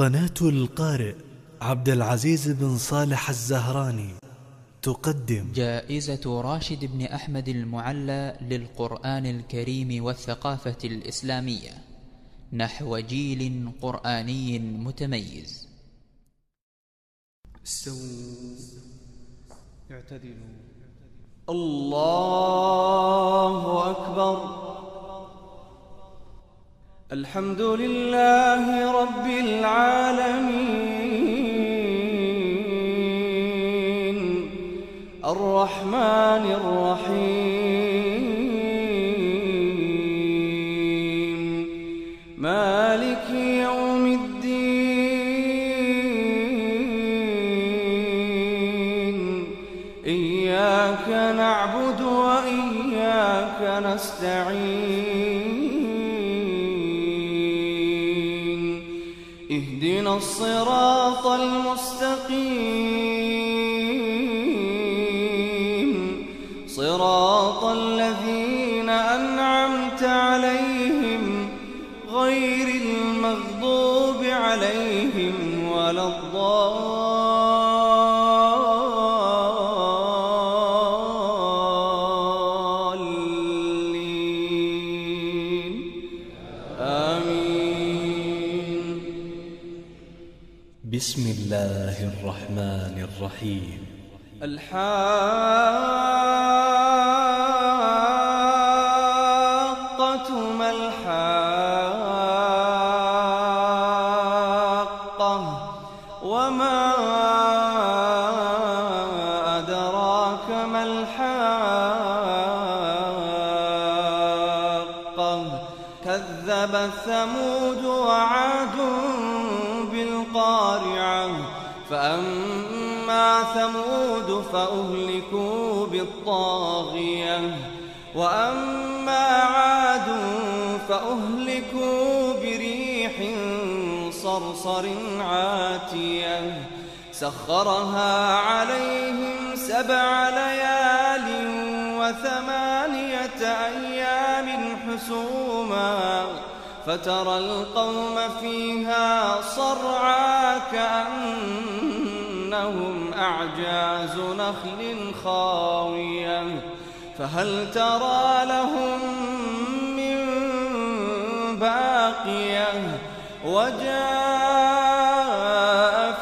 قناة القارئ عبد العزيز بن صالح الزهراني تقدم جائزة راشد بن أحمد المعلى للقرآن الكريم والثقافة الإسلامية نحو جيل قرآني متميز. استووا اعتدلوا. الله أكبر. الحمد لله رب العالمين الرحمن الرحيم مالك يوم الدين إياك نعبد وإياك نستعين اهدنا الصراط المستقيم صراط الذين أنعمت عليهم غير المغضوب عليهم ولا الضالين آمين. بسم الله الرحمن الرحيم. الحاقة ما الحاقة وما أدراك ما الحاقة كذبت ثمود وعاد بالقارعة فأما ثمود فأهلكوا بالطاغية وأما عاد فأهلكوا بريح صرصر عاتية سخرها عليهم 7 ليال و8 أيام حسوما فترى القوم فيها صرعى كأنهم أعجاز نخل خاوية فهل ترى لهم من باقية وجاء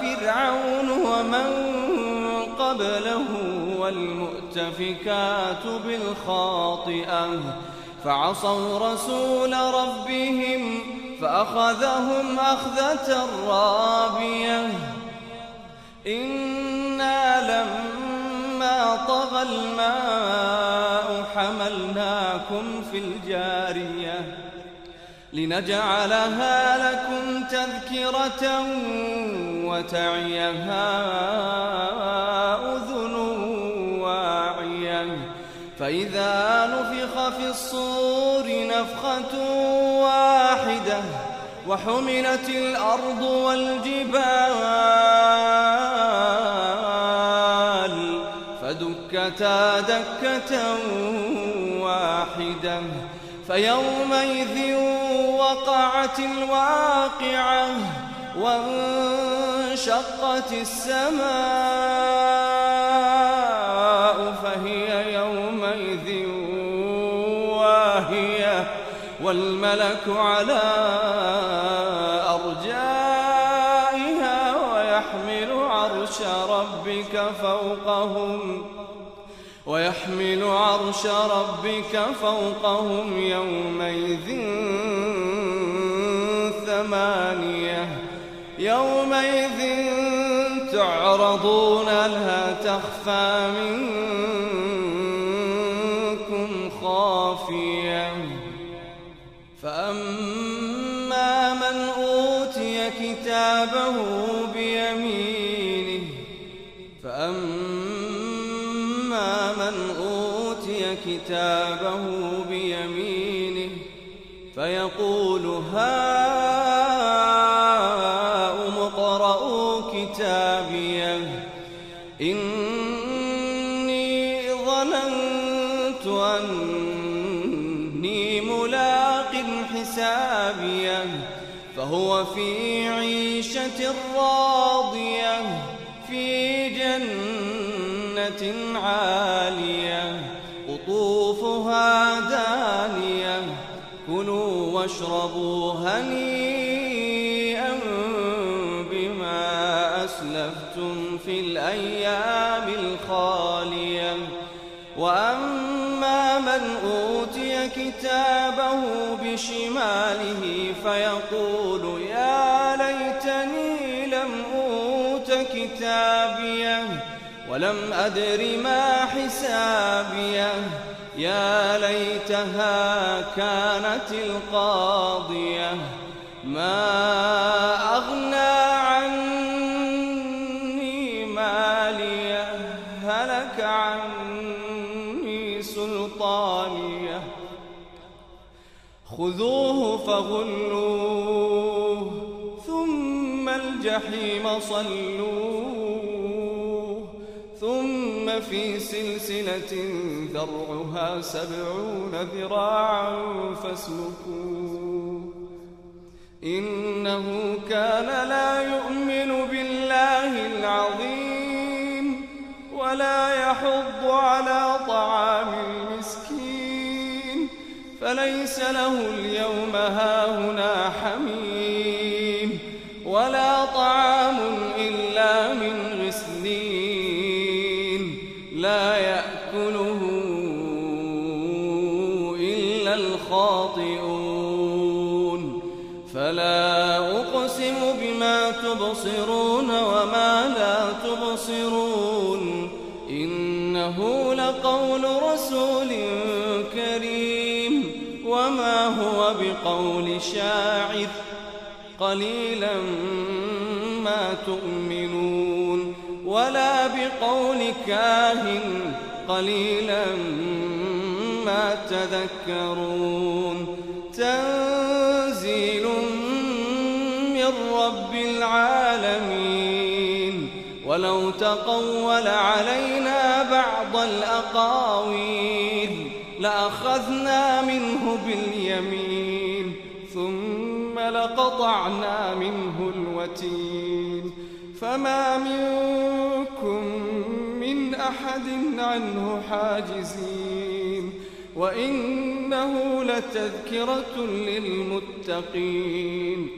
فرعون ومن قبله والمؤتفكات بالخاطئة فعصوا رسول ربهم فأخذهم أخذة رابية إنا لما طغى الماء حملناكم في الجارية لنجعلها لكم تذكرة وتعيها أذن واعية فإذا نفخ في الصور نفخة واحدة وحملت الأرض والجبال فدكتا دكة واحدة فيومئذ وقعت الواقعة وانشقت السماء فهي يومئذ واهية والملك على أرجائها ويحمل عرش ربك فوقهم يومئذ 8 يومئذ تعرضون لا تخفى منكم خافية فأما من أوتي كتابه بيمينه فيقول هاؤم اقرءوا كتابيه إني ظننت أني ملاق حسابيه فهو في عيشة راضية في جنة عالية قطوفها دانية كلوا واشربوا هنيئا بما أسلفتم في الأيام الخالية وأما من أوتي كتابه بشماله فيقول يا ليتني لم أوت كتابيه ولم أدر ما حسابيه يا ليتها كانت القاضية ما أغنى عني ماليه هلك عني سلطانيه خذوه فغلوه ثم الجحيم صلوه ثم في سلسلة ذرعها 70 ذراعا فاسلكوه إنه كان لا يؤمن بالله العظيم ولا يحض على طعام المسكين فليس له اليوم هاهنا حميم ولا طعام إلا من غسلين لا يأكله إلا الخاطئون فلا أقسم بما تبصرون وما لا تبصرون إنه لقول رسول كريم وما هو بقول شاعر قليلا ما تؤمنون ولا بقول كاهن قليلا ما تذكرون تنزيل من رب العالمين ولو تقول علينا بعض الأقاويل لأخذنا منه باليمين ثم لقطعنا منه الوتين فما منكم من أحد عنه حاجزين وإنه لتذكرة للمتقين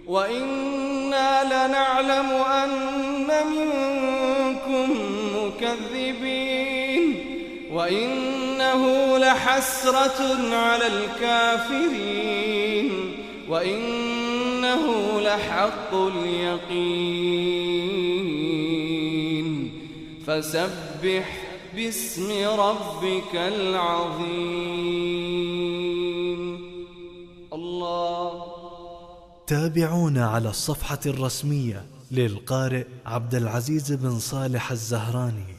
وإنا لنعلم أن منكم مكذبين وإنه لحسرة على الكافرين وإنه لحق اليقين فسبح باسم ربك العظيم الله. تابعونا على الصفحة الرسمية للقارئ عبد العزيز بن صالح الزهراني